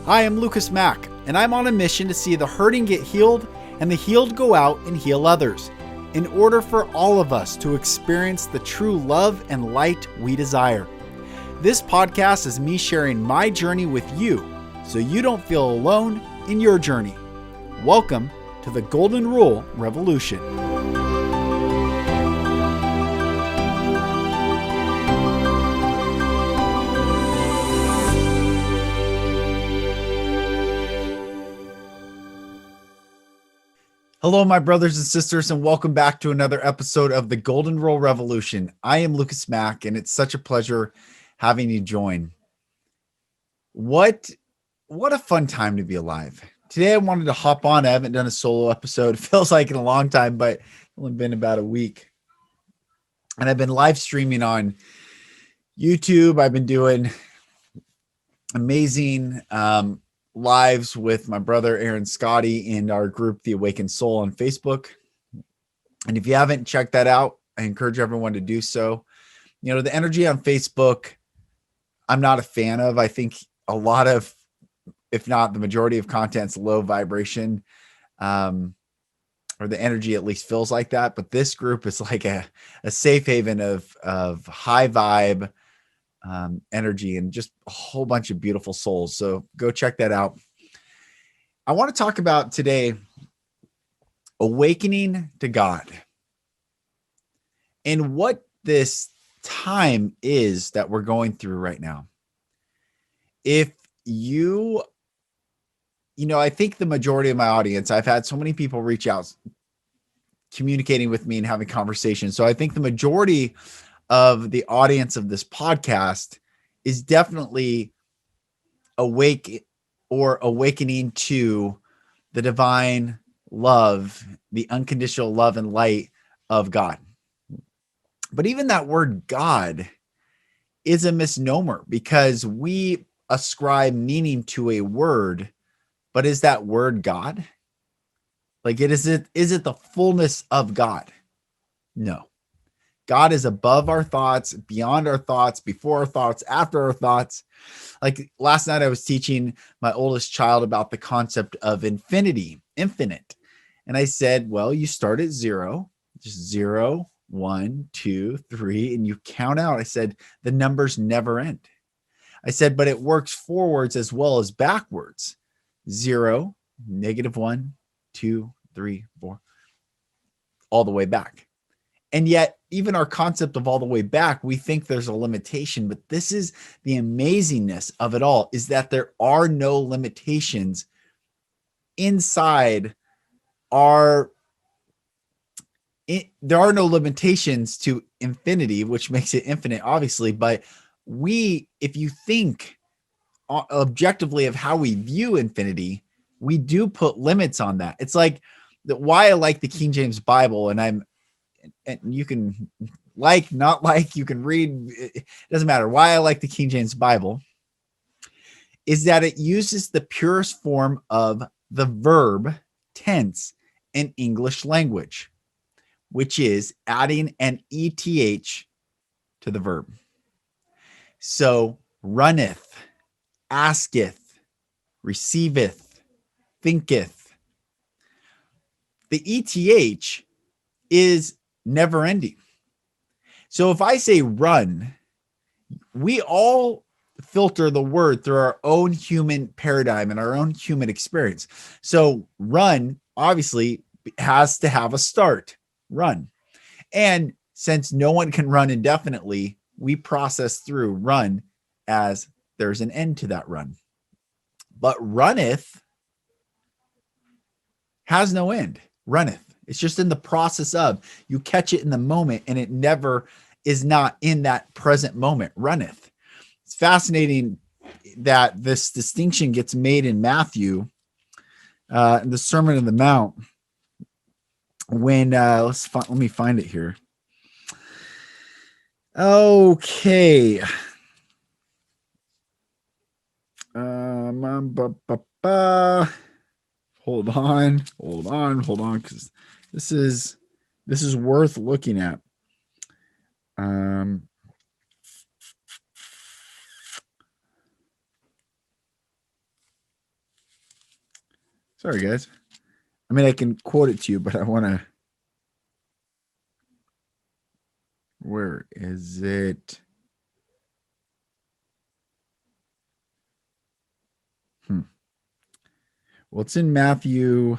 I am Lucas Mack, and I'm on a mission to see the hurting get healed and the healed go out and heal others, in order for all of us to experience the true love and light we desire. This podcast is me sharing my journey with you, so you don't feel alone in your journey. Welcome to the Golden Rule Revolution. Hello, my brothers and sisters, and welcome back to another episode of the Golden Rule Revolution. I am Lucas Mack, and it's such a pleasure having you join. What a fun time to be alive. Today, I wanted to hop on. I haven't done a solo episode. It feels like in a long time, but it's only been about a week. And I've been live streaming on YouTube. I've been doing amazing lives with my brother Aaron Scotty and our group, The Awakened Soul, on Facebook. And if you haven't checked that out, I encourage everyone to do so. You know, the energy on Facebook, I'm not a fan of. I think a lot of, if not the majority of content's low vibration, or the energy at least feels like that. But this group is like a safe haven of high vibe energy and just a whole bunch of beautiful souls. So go check that out. I want to talk about today awakening to God and what this time is that we're going through right now. If you know, I think the majority of my audience, I've had so many people reach out communicating with me and having conversations. So I think the majority of the audience of this podcast is definitely awake or awakening to the divine love, the unconditional love and light of God. But even that word God is a misnomer because we ascribe meaning to a word, but is that word God? Like is it the fullness of God? No. God is above our thoughts, beyond our thoughts, before our thoughts, after our thoughts. Like last night I was teaching my oldest child about the concept of infinity, infinite. And I said, well, you start at zero, just 0, 1, 2, 3, and you count out. I said, the numbers never end. I said, but it works forwards as well as backwards. 0, -1, 2, 3, 4, all the way back. And yet, even our concept of all the way back, we think there's a limitation, but this is the amazingness of it all, is that there are no limitations inside there are no limitations to infinity, which makes it infinite, obviously. But if you think objectively of how we view infinity, we do put limits on that. It's like why I like the King James Bible, and you can not like, you can read, it doesn't matter. Why I like the King James Bible is that it uses the purest form of the verb tense in English language, which is adding an ETH to the verb. So runneth, asketh, receiveth, thinketh. The ETH is never ending. So if I say run, we all filter the word through our own human paradigm and our own human experience. So run obviously has to have a start, run. And since no one can run indefinitely, we process through run as there's an end to that run. But runneth has no end, runneth. It's just in the process of, you catch it in the moment and it never is not in that present moment, runneth. It's fascinating that this distinction gets made in Matthew, in the Sermon on the Mount, when, let me find it here. Okay. Hold on, because this is worth looking at. Sorry, guys. I mean, I can quote it to you, but I want to. Where is it? Well, it's in Matthew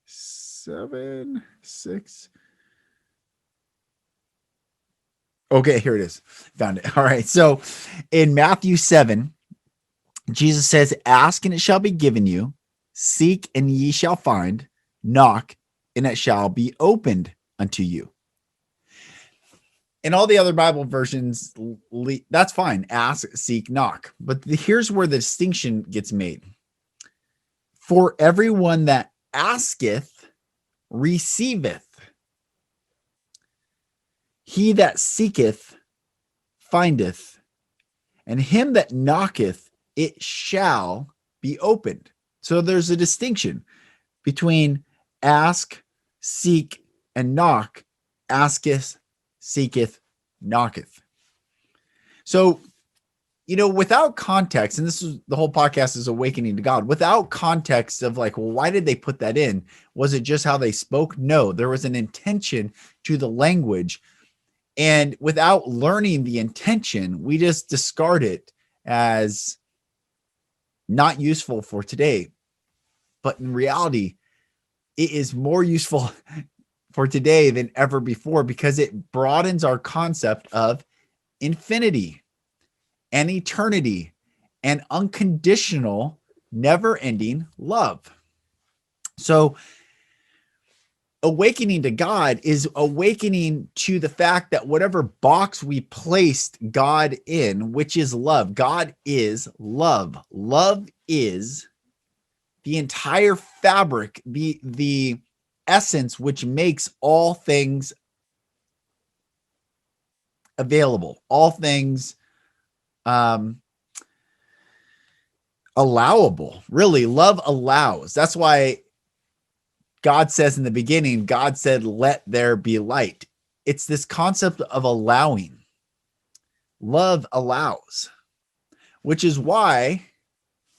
7, 6. Okay, here it is. Found it. All right. So in Matthew 7, Jesus says, ask and it shall be given you, seek and ye shall find, knock and it shall be opened unto you. In all the other Bible versions, that's fine. Ask, seek, knock. But here's where the distinction gets made. For everyone that asketh, receiveth. He that seeketh, findeth. And him that knocketh, it shall be opened. So there's a distinction between ask, seek, and knock. Asketh, seeketh, knocketh. So, without context, and this is the whole podcast is awakening to God, without context of like, well, why did they put that in? Was it just how they spoke? No, there was an intention to the language. And without learning the intention, we just discard it as not useful for today. But in reality, it is more useful for today than ever before because it broadens our concept of infinity and eternity and unconditional, never-ending love. So awakening to God is awakening to the fact that whatever box we placed God in, which is love, God is love. Love is the entire fabric, the essence which makes all things available, all things allowable. Really, love allows. That's why God says in the beginning, God said, let there be light. It's this concept of allowing. Love allows, which is why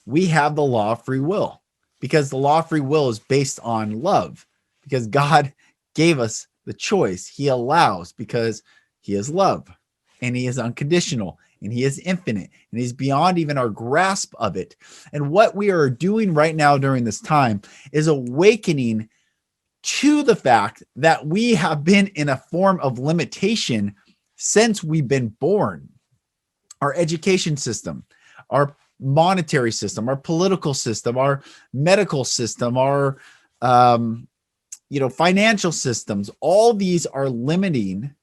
we have the law of free will, because the law of free will is based on love, because God gave us the choice. He allows because he is love and he is unconditional and he is infinite and he's beyond even our grasp of it. And what we are doing right now during this time is awakening to the fact that we have been in a form of limitation since we've been born. Our education system, our monetary system, our political system, our medical system, our financial systems, all these are limiting,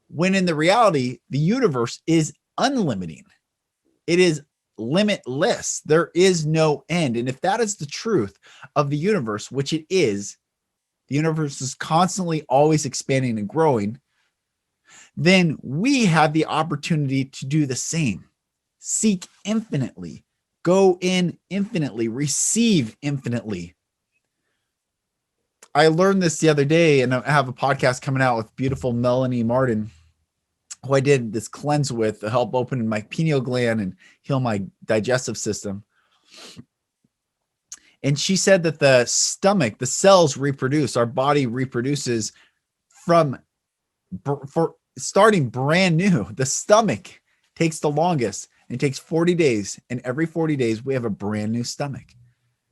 when in the reality, the universe is unlimiting. It is limitless. There is no end. And if that is the truth of the universe, which it is, the universe is constantly always expanding and growing, then we have the opportunity to do the same. Seek infinitely, go in infinitely, receive infinitely. I learned this the other day, and I have a podcast coming out with beautiful Melanie Martin, who I did this cleanse with to help open my pineal gland and heal my digestive system. And she said that the stomach, the cells reproduce, our body reproduces for starting brand new. The stomach takes the longest and it takes 40 days. And every 40 days, we have a brand new stomach.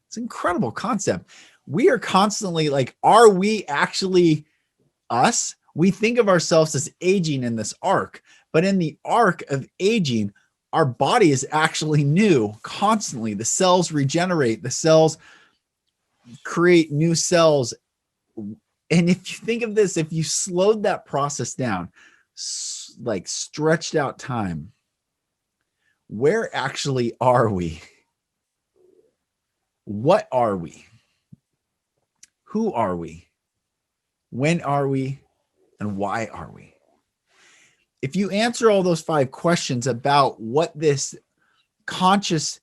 It's an incredible concept. We are constantly like, are we actually us? We think of ourselves as aging in this arc, but in the arc of aging, our body is actually new constantly. The cells regenerate, the cells create new cells. And if you think of this, if you slowed that process down, like stretched out time, where actually are we? What are we? Who are we? When are we? And why are we? If you answer all those 5 questions about what this conscious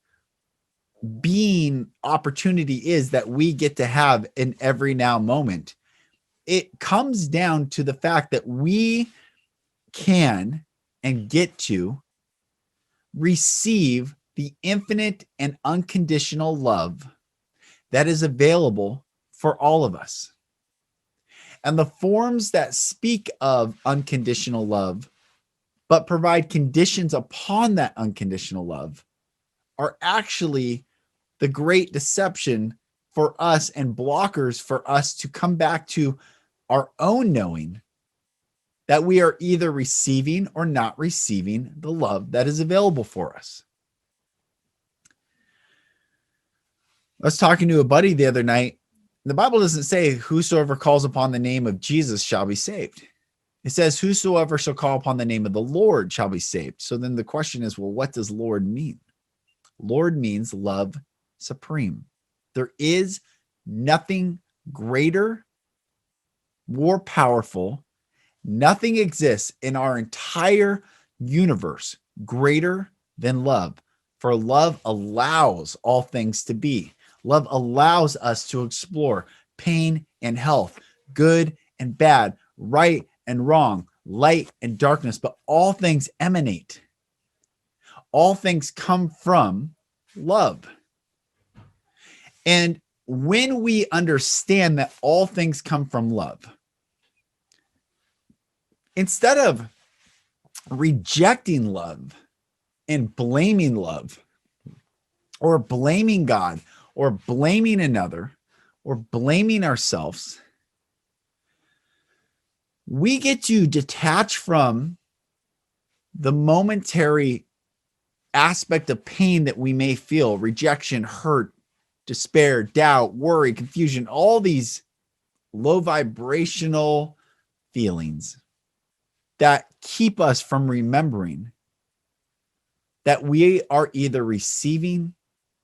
being opportunity is that we get to have in every now moment, it comes down to the fact that we can and get to receive the infinite and unconditional love that is available for all of us. And the forms that speak of unconditional love, but provide conditions upon that unconditional love, are actually the great deception for us and blockers for us to come back to our own knowing that we are either receiving or not receiving the love that is available for us. I was talking to a buddy the other night. The Bible doesn't say whosoever calls upon the name of Jesus shall be saved. It says whosoever shall call upon the name of the Lord shall be saved. So then the question is, well, what does Lord mean? Lord means love supreme. There is nothing greater, more powerful. Nothing exists in our entire universe greater than love. For love allows all things to be. Love allows us to explore pain and health, good and bad, right and wrong, light and darkness, but all things emanate. All things come from love. And when we understand that all things come from love, instead of rejecting love and blaming love, or blaming God, or blaming another, or blaming ourselves, we get to detach from the momentary aspect of pain that we may feel, rejection, hurt, despair, doubt, worry, confusion, all these low vibrational feelings that keep us from remembering that we are either receiving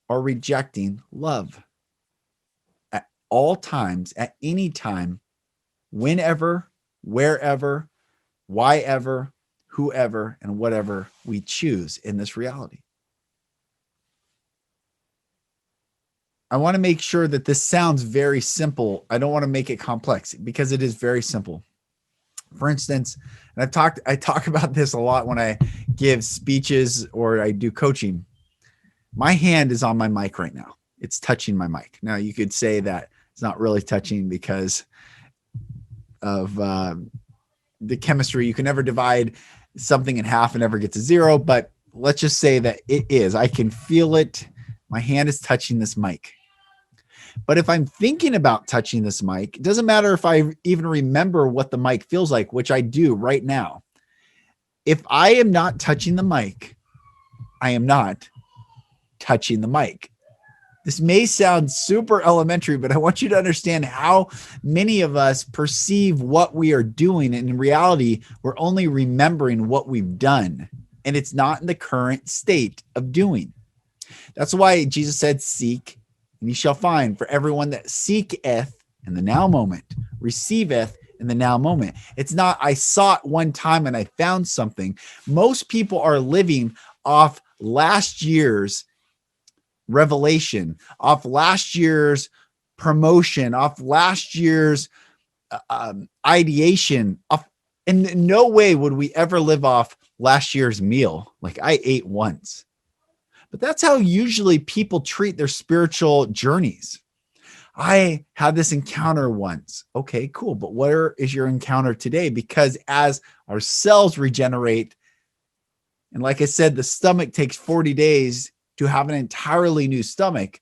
or rejecting love at all times, at any time, whenever, wherever, why ever, whoever, and whatever we choose in this reality. I want to make sure that this sounds very simple. I don't want to make it complex because it is very simple. For instance, and I talk about this a lot when I give speeches or I do coaching. My hand is on my mic right now. It's touching my mic. Now you could say that it's not really touching because of the chemistry. You can never divide something in half and never get to zero, but let's just say that it is. I can feel it. My hand is touching this mic. But if I'm thinking about touching this mic, it doesn't matter if I even remember what the mic feels like, which I do right now. If I am not touching the mic, I am not touching the mic. This may sound super elementary, but I want you to understand how many of us perceive what we are doing. And in reality, we're only remembering what we've done. And it's not in the current state of doing. That's why Jesus said, seek and ye shall find. For everyone that seeketh in the now moment, receiveth in the now moment. It's not, I sought one time and I found something. Most people are living off last year's revelation, off last year's promotion, off last year's ideation. In no way would we ever live off last year's meal. Like I ate once. But that's how usually people treat their spiritual journeys. I had this encounter once. Okay, cool. But where is your encounter today? Because as our cells regenerate, and like I said, the stomach takes 40 days to have an entirely new stomach.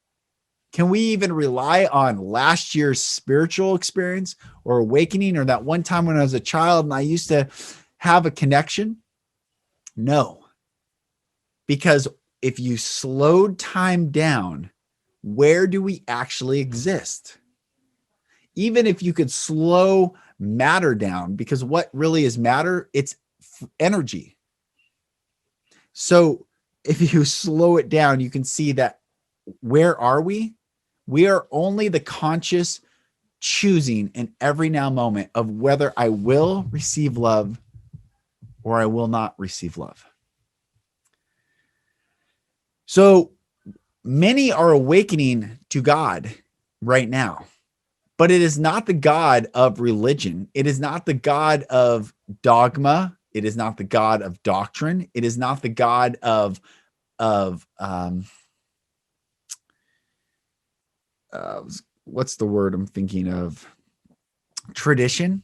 Can we even rely on last year's spiritual experience or awakening or that one time when I was a child and I used to have a connection? No. Because if you slowed time down, where do we actually exist? Even if you could slow matter down, because what really is matter? It's energy. So if you slow it down, you can see that where are we? We are only the conscious choosing in every now moment of whether I will receive love or I will not receive love. So many are awakening to God right now, but it is not the God of religion. It is not the God of dogma. It is not the God of doctrine. It is not the God of of what's the word I'm thinking of? Tradition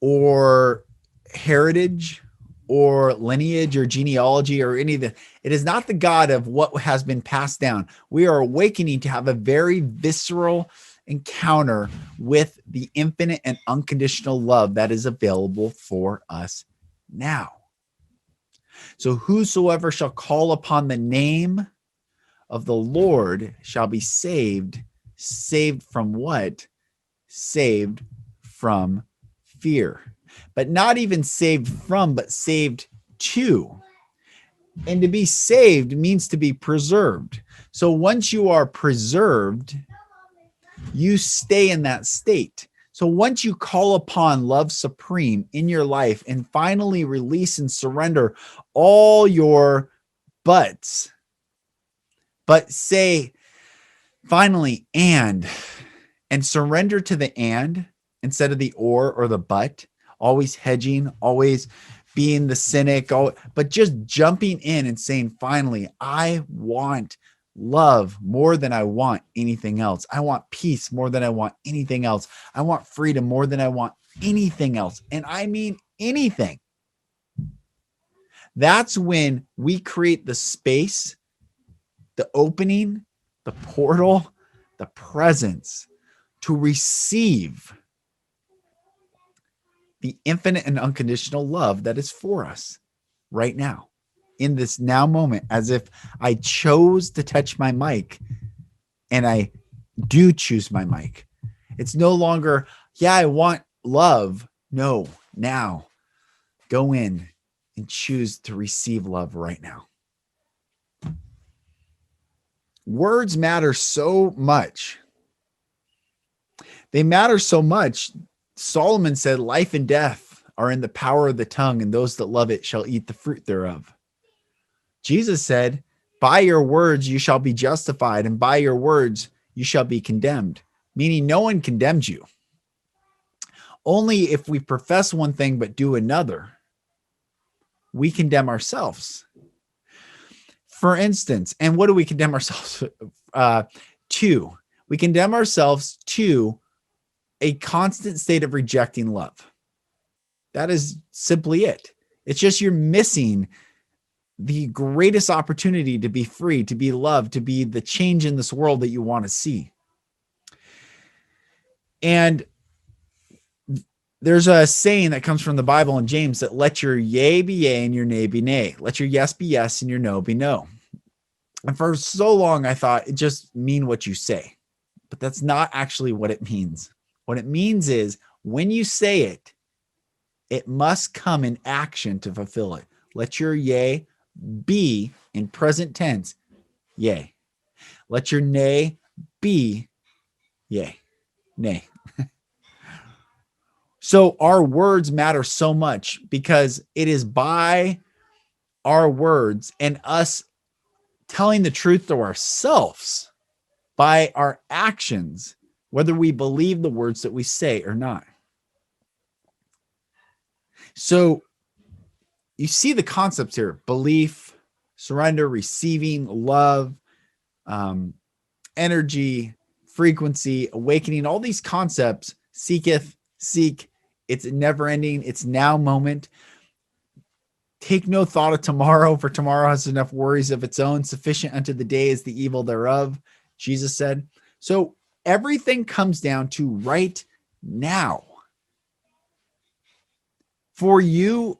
or heritage or lineage or genealogy or any of the. It is not the God of what has been passed down. We are awakening to have a very visceral encounter with the infinite and unconditional love that is available for us now. So whosoever shall call upon the name of the Lord shall be saved. Saved from what? Saved from fear. But not even saved from, but saved to. And to be saved means to be preserved. So once you are preserved, you stay in that state. So once you call upon love supreme in your life and finally release and surrender all your buts, but say finally and surrender to the and instead of the or the but, always hedging, always being the cynic, but just jumping in and saying, finally, I want love more than I want anything else. I want peace more than I want anything else. I want freedom more than I want anything else. And I mean anything. That's when we create the space, the opening, the portal, the presence to receive the infinite and unconditional love that is for us right now, in this now moment, as if I chose to touch my mic and I do choose my mic. It's no longer, yeah, I want love. No, now go in and choose to receive love right now. Words matter so much. They matter so much. Solomon said, life and death are in the power of the tongue, and those that love it shall eat the fruit thereof. Jesus said, by your words you shall be justified, and by your words you shall be condemned, meaning no one condemns you. Only if we profess one thing but do another, we condemn ourselves. For instance, and what do we condemn ourselves to? We condemn ourselves to a constant state of rejecting love. That is simply it. It's just you're missing the greatest opportunity to be free, to be loved, to be the change in this world that you want to see. And there's a saying that comes from the Bible in James that let your yea be yea and your nay be nay. Let your yes be yes and your no be no. And for so long, I thought it just mean what you say, but that's not actually what it means. What it means is when you say it, it must come in action to fulfill it. Let your yea be in present tense, yea. Let your nay be yea, nay. So our words matter so much because it is by our words and us telling the truth to ourselves by our actions, whether we believe the words that we say or not. So you see the concepts here: belief, surrender, receiving, love, energy, frequency, awakening. All these concepts: seeketh, seek. It's never ending. It's now moment. Take no thought of tomorrow, for tomorrow has enough worries of its own. Sufficient unto the day is the evil thereof, Jesus said. So everything comes down to right now. For you,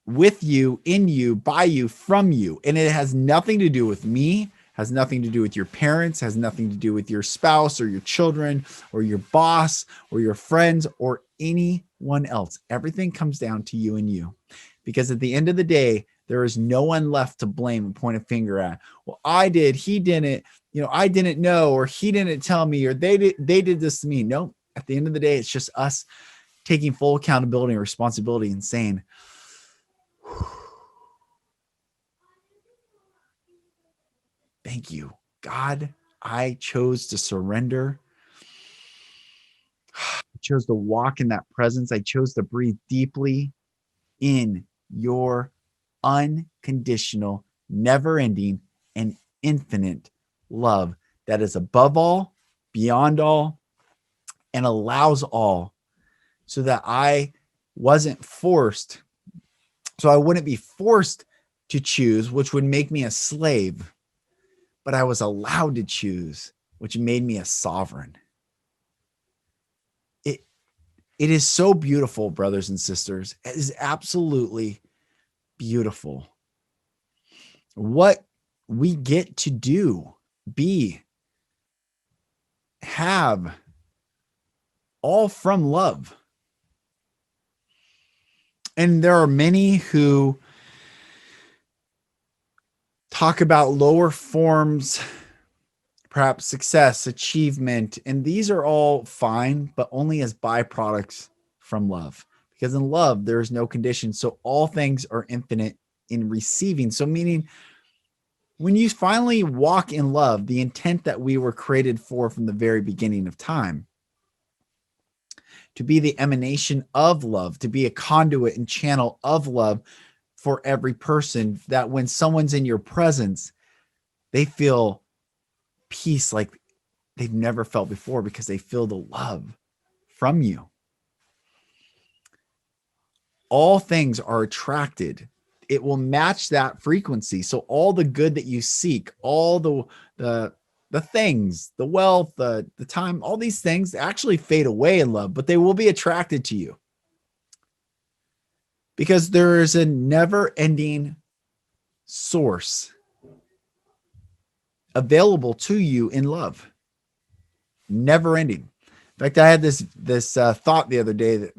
with you, in you, by you, from you. And it has nothing to do with me, has nothing to do with your parents, has nothing to do with your spouse or your children or your boss or your friends or anyone else. Everything comes down to you and you. Because at the end of the day, there is no one left to blame and point a finger at. Well, I did, he didn't, I didn't know, or he didn't tell me, or they did this to me. No, at the end of the day, it's just us taking full accountability and responsibility and saying, thank you, God. I chose to surrender. I chose to walk in that presence. I chose to breathe deeply in your unconditional never ending, and infinite love that is above all, beyond all, and allows all, so that I wasn't forced. So I wouldn't be forced to choose, which would make me a slave, but I was allowed to choose, which made me a sovereign. It is so beautiful, brothers and sisters. It is absolutely beautiful. What we get to do, be, have, all from love. And there are many who talk about lower forms, perhaps success, achievement, and these are all fine, but only as byproducts from love. Because in love, there is no condition. So all things are infinite in receiving. So meaning when you finally walk in love, the intent that we were created for from the very beginning of time, to be the emanation of love, to be a conduit and channel of love for every person, that when someone's in your presence, they feel peace like they've never felt before because they feel the love from you. All things are attracted. It will match that frequency. So all the good that you seek, all the things, the wealth, the time, all these things actually fade away in love, but they will be attracted to you. Because there is a never-ending source available to you in love. Never ending. In fact, I had this thought the other day that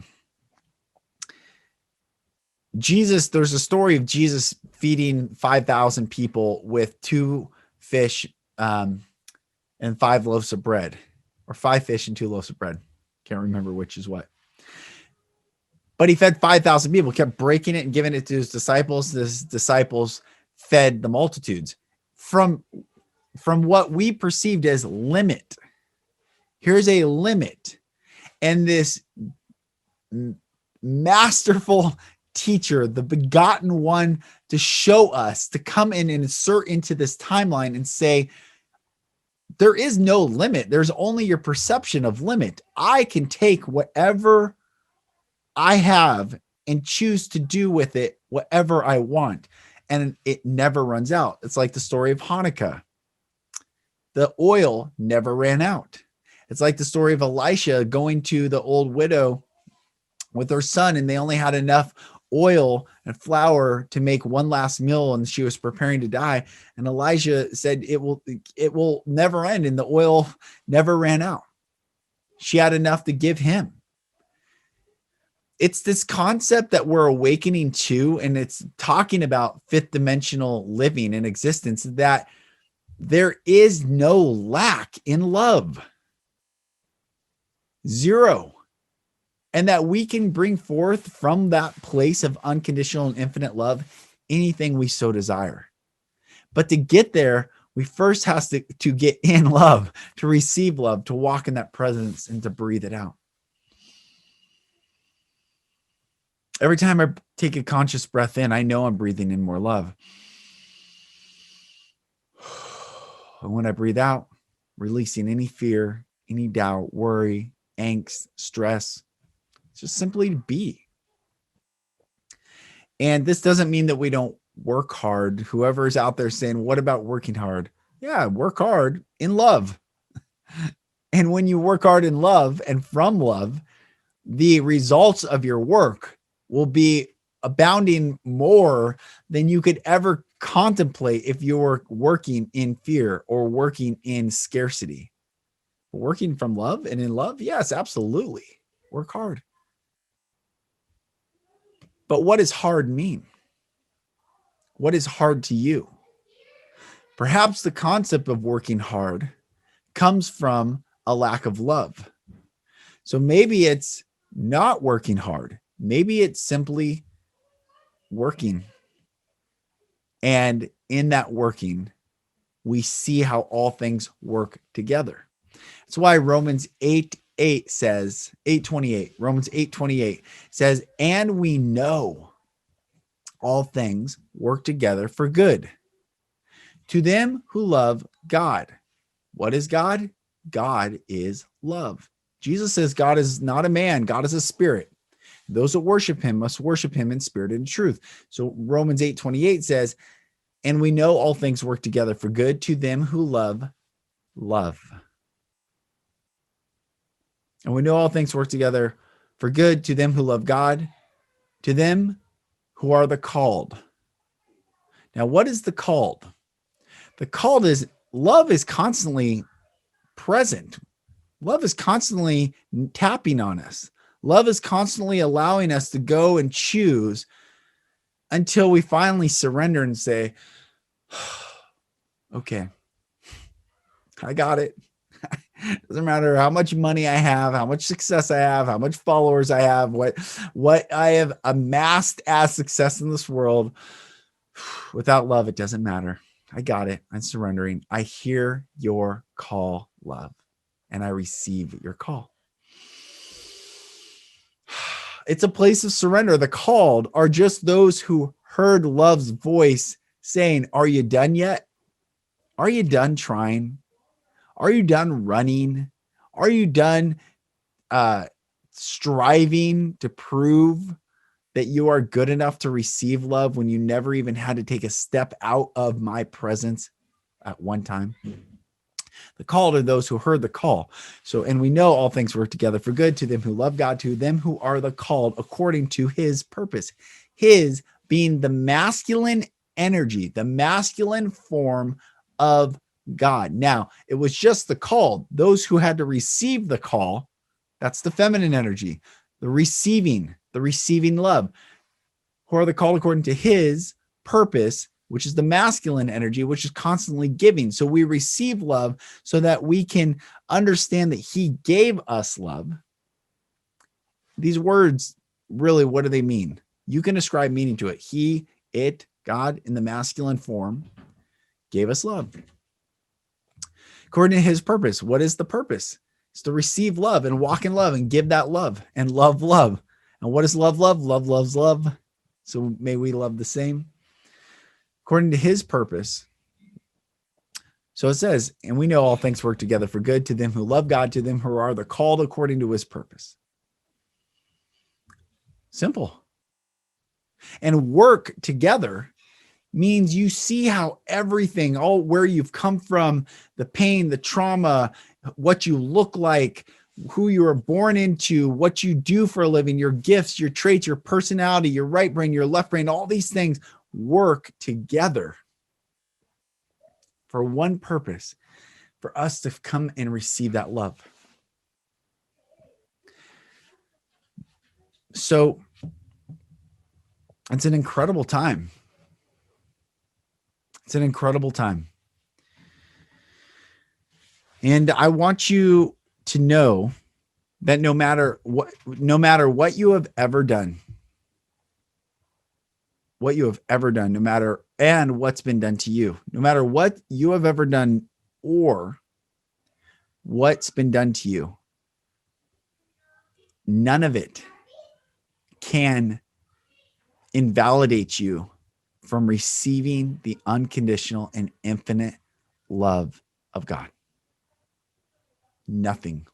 Jesus, there's a story of Jesus feeding 5,000 people with 2 fish and 5 loaves of bread, or 5 fish and 2 loaves of bread. Can't remember which is what. But he fed 5,000 people, kept breaking it and giving it to his disciples. His disciples fed the multitudes from what we perceived as limit. Here's a limit. And this masterful teacher, the begotten one, to show us, to come in and insert into this timeline and say, there is no limit. There's only your perception of limit. I can take whatever I have and choose to do with it whatever I want. And it never runs out. It's like the story of Hanukkah. The oil never ran out. It's like the story of Elisha going to the old widow with her son, and they only had enough oil and flour to make one last meal, and she was preparing to die. And Elijah said, it will never end. And the oil never ran out. She had enough to give him. It's this concept that we're awakening to, and it's talking about 5th dimensional living and existence, that there is no lack in love. Zero. And that we can bring forth from that place of unconditional and infinite love anything we so desire. But to get there, we first have to get in love, to receive love, to walk in that presence, and to breathe it out. Every time I take a conscious breath in, I know I'm breathing in more love. And when I breathe out, releasing any fear, any doubt, worry, angst, stress, just simply to be. And this doesn't mean that we don't work hard. Whoever is out there saying, what about working hard? Yeah, work hard in love. And when you work hard in love and from love, the results of your work will be abounding more than you could ever contemplate if you were working in fear or working in scarcity. Working from love and in love, yes, absolutely. Work hard. But what does hard mean? What is hard to you? Perhaps the concept of working hard comes from a lack of love. So maybe it's not working hard. Maybe it's simply working. And in that working, we see how all things work together. That's why Romans 8:8 says, 8:28, Romans 8:28 says, and we know all things work together for good. To them who love God. What is God? God is love. Jesus says God is not a man, God is a spirit. Those that worship him must worship him in spirit and truth. So Romans 8:28 says, and we know all things work together for good to them who love. And we know all things work together for good to them who love God, to them who are the called. Now, what is the called? The called is love is constantly present. Love is constantly tapping on us. Love is constantly allowing us to go and choose until we finally surrender and say, okay, I got it. Doesn't matter how much money I have, how much success I have, how much followers I have, what I have amassed as success in this world. Without love, it doesn't matter. I got it. I'm surrendering. I hear your call, love, and I receive your call. It's a place of surrender. The called are just those who heard love's voice saying, are you done yet? Are you done trying? Are you done running? Are you done striving to prove that you are good enough to receive love when you never even had to take a step out of my presence at one time? The called are those who heard the call. So, and we know all things work together for good to them who love God, to them who are the called according to his purpose. His being the masculine energy, the masculine form of God. Now, it was just the called, those who had to receive the call. That's the feminine energy, the receiving love, who are the called according to his purpose, which is the masculine energy, which is constantly giving. So we receive love so that we can understand that he gave us love. These words, really, what do they mean? You can ascribe meaning to it. He, it, God in the masculine form gave us love. According to his purpose. What is the purpose? It's to receive love and walk in love and give that love and love. And what is love? Love loves love. So may we love the same. According to his purpose. So it says, and we know all things work together for good to them who love God, to them who are the called according to his purpose. Simple. And work together means you see how everything, all where you've come from, the pain, the trauma, what you look like, who you were born into, what you do for a living, your gifts, your traits, your personality, your right brain, your left brain, all these things work together for one purpose, for us to come and receive that love. So it's an incredible time. It's an incredible time. And I want you to know that no matter what you have ever done, no matter and what's been done to you, no matter what you have ever done or what's been done to you, none of it can invalidate you from receiving the unconditional and infinite love of God. Nothing.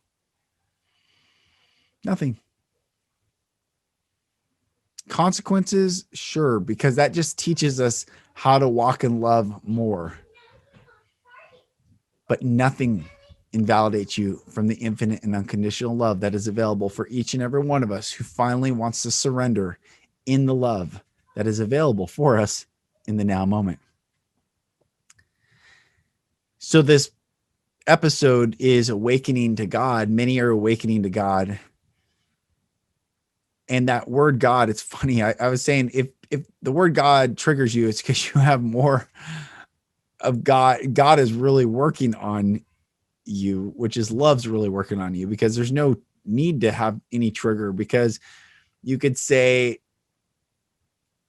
Consequences, sure, because that just teaches us how to walk in love more. But nothing invalidates you from the infinite and unconditional love that is available for each and every one of us who finally wants to surrender in the love that is available for us in the now moment. So this episode is awakening to God. Many are awakening to God. And that word God, it's funny. I was saying if the word God triggers you, it's because you have more of God. God is really working on you, which is love's really working on you, because there's no need to have any trigger, because you could say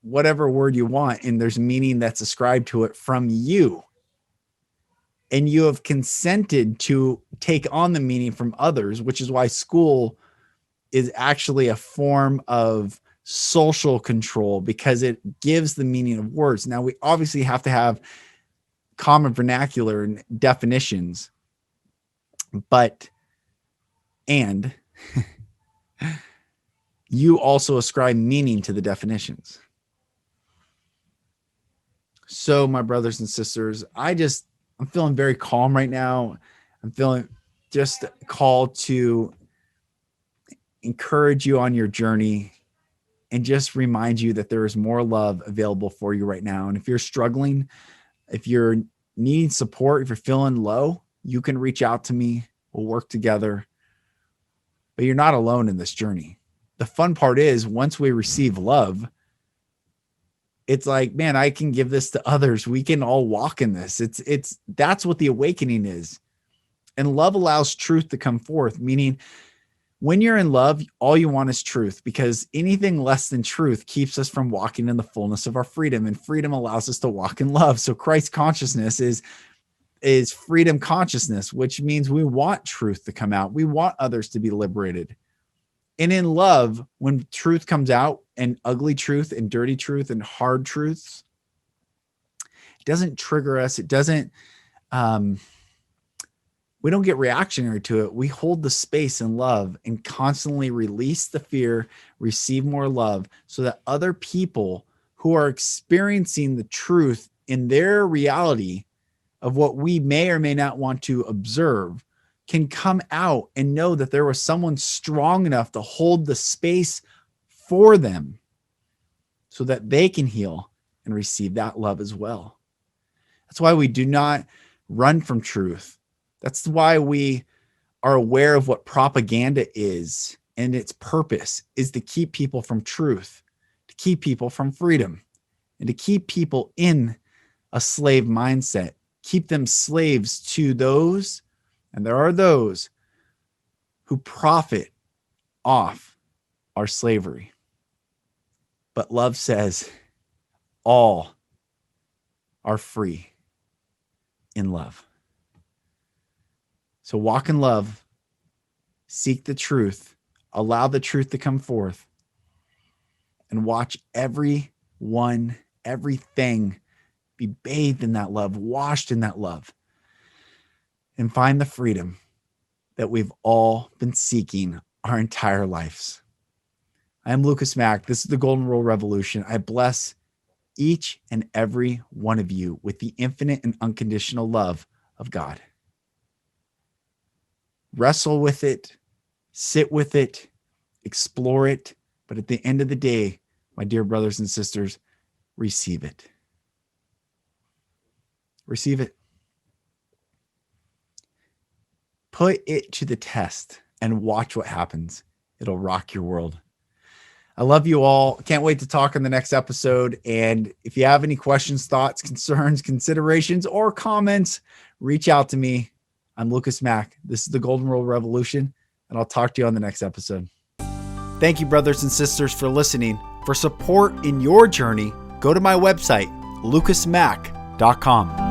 whatever word you want and there's meaning that's ascribed to it from you. And you have consented to take on the meaning from others, which is why school is actually a form of social control, because it gives the meaning of words. Now, we obviously have to have common vernacular and definitions, and you also ascribe meaning to the definitions. So, my brothers and sisters, I'm feeling very calm right now. I'm feeling just called to encourage you on your journey and just remind you that there is more love available for you right now. And if you're struggling, if you're needing support, if you're feeling low, you can reach out to me. We'll work together. But you're not alone in this journey. The fun part is once we receive love, it's like, man, I can give this to others. We can all walk in this. That's what the awakening is. And love allows truth to come forth, meaning when you're in love, all you want is truth, because anything less than truth keeps us from walking in the fullness of our freedom, and freedom allows us to walk in love. So Christ consciousness is freedom consciousness, which means we want truth to come out. We want others to be liberated. And in love, when truth comes out, and ugly truth and dirty truth and hard truths, it doesn't trigger us. It doesn't, we don't get reactionary to it. We hold the space in love and constantly release the fear, receive more love, so that other people who are experiencing the truth in their reality of what we may or may not want to observe can come out and know that there was someone strong enough to hold the space for them so that they can heal and receive that love as well. That's why we do not run from truth. That's why we are aware of what propaganda is, and its purpose is to keep people from truth, to keep people from freedom, and to keep people in a slave mindset, keep them slaves to those, and there are those who profit off our slavery. But love says all are free in love. So walk in love, seek the truth, allow the truth to come forth, and watch everything be bathed in that love, washed in that love, and find the freedom that we've all been seeking our entire lives. I am Lucas Mack. This is the Golden Rule Revolution. I bless each and every one of you with the infinite and unconditional love of God. Wrestle with it, sit with it, explore it, but at the end of the day, my dear brothers and sisters, receive it. Receive it. Put it to the test and watch what happens. It'll rock your world. I love you all. Can't wait to talk in the next episode. And if you have any questions, thoughts, concerns, considerations, or comments, reach out to me. I'm Lucas Mack. This is the Golden Rule Revolution, and I'll talk to you on the next episode. Thank you, brothers and sisters, for listening. For support in your journey, go to my website, lucasmack.com.